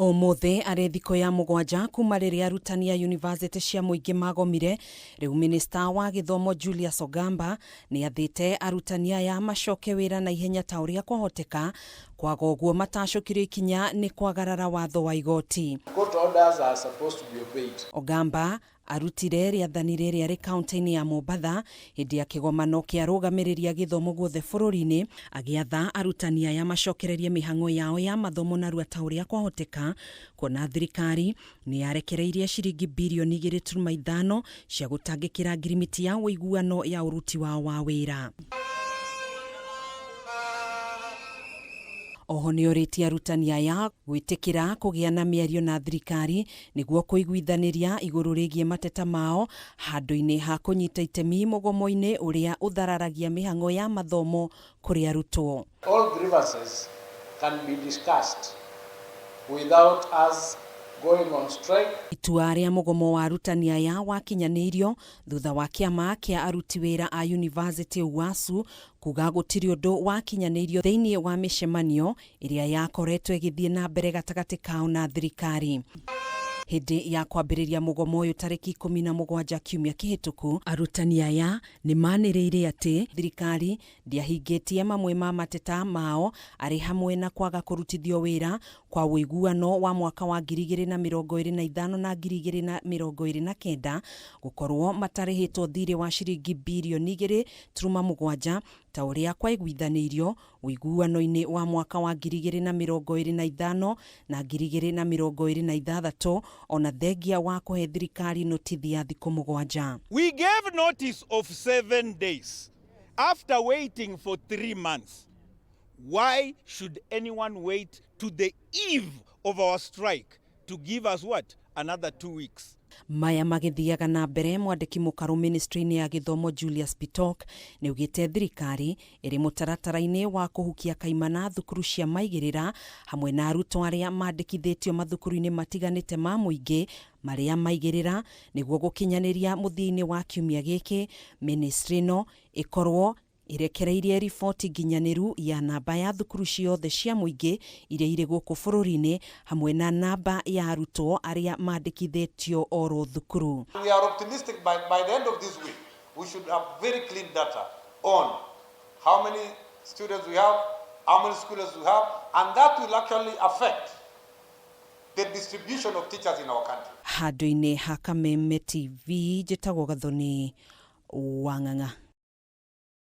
Omothe arĩ thikũ ya mũgwanja kuma rĩrĩa arutani a yunivasĩtĩ cia mũingĩ magomire, rĩu minista wa gĩthomo Julius Ogamba nĩ athĩte arutani aya macoke wĩra na ihenya ta ũrĩa kwahoteka, kwaga ũguo matacũkĩrio ikinya nĩ kwagarara watho wa igoti. Court orders are supposed to be obeyed. Ogamba arutire rĩathani rĩrĩa rĩ kaunti-inĩ ya Mombatha hĩndĩ ya kĩgomano kĩa arũgamĩrĩri a gĩthomo guothe bũrũri-inĩ, agĩatha arutani aya macokererie mĩhang'o yao ya mathomo narua ta ũrĩa kwahoteka, kuona thirikari nĩ yarekereirie ciringi birioni 2.5 cia gũtangĩkĩra ngirimiti ya ũiguano ya ũruti wao wa wĩra. Oho nĩ orĩtie arutani aya gwĩtĩkĩra kũgĩa na mĩario na thirikari nĩguo kũiguithanĩria igũrũ rĩgiĩ mateta mao handũ-inĩ ha kũnyita itemi mũgomo-inĩ ũrĩa ũthararagia mĩhang'o ya mathomo kũrĩ arutwo. All grievances can be discussed without us going on strike. Itua rĩa mũgomo wa arutani aya wakinyanĩirio thutha wa kĩama kĩa aruti wĩra a yunivasĩtĩ UASU kuga gũtirĩ ũndũ wakinyanĩirio thĩinĩ wa mĩcemanio ĩrĩa yakoretwo ĩgĩthiĩ na mbere gatagatĩ kao na thirikari. Hĩndĩ ya kwambĩrĩria mũgomo ũyũ tarĩki 17 kiumia kĩhĩtũku, arutani aya nĩ manĩrĩire atĩ thirikari ndĩahingĩtie mamwe ma mateta mao, arĩ hamwe na kwaga kũrutithio wĩra kwa ũiguano wa mwaka wa 2025 na 2029 gũkorwo matarĩhĩtwo thirĩ wa ciringi birioni 2.7 ta ũrĩa kwaiguithanĩirio ũiguano-inĩ wa mwaka wa 2025 na 2026, ona thengia wa kũhe thirikari notithi ya thikũ 7. We gave notice of 7 days after waiting for 3 months. Why should anyone wait to the eve of our strike to give us what? Another 2 weeks? Maya magĩthiaga na mbere, mwandĩki mũkaru ministry-inĩ ya gĩthomo Julius Bitok nĩ ugĩte thirikari ĩrĩ mũtaratara-inĩ wa kũhukia kaimana thukuru cia maigĩrĩra hamwe na arutwo arĩa mandĩkithĩtio mathukuru-inĩ matiganĩte ma mũingĩ marĩa maigĩrĩra nĩguo gũkinyanĩria mũthia-inĩ wa kiumia gĩkĩ ministry no ĩkorwo irekereirie riboti nginyanĩru ya namba ya thukuru ciothe cia mũingĩ iria irĩ gũkũ bũrũri-inĩ hamwe na namba ya arutwo arĩa mandĩkithĩtio oro thukuru. We are optimistic by the end of this week we should have very clean data on how many students we have, how many schools we have, and that will actually affect the distribution of teachers in our country. Handũ-inĩ ha Kameme TV, njĩtagwo Gathoni Wang'ang'a.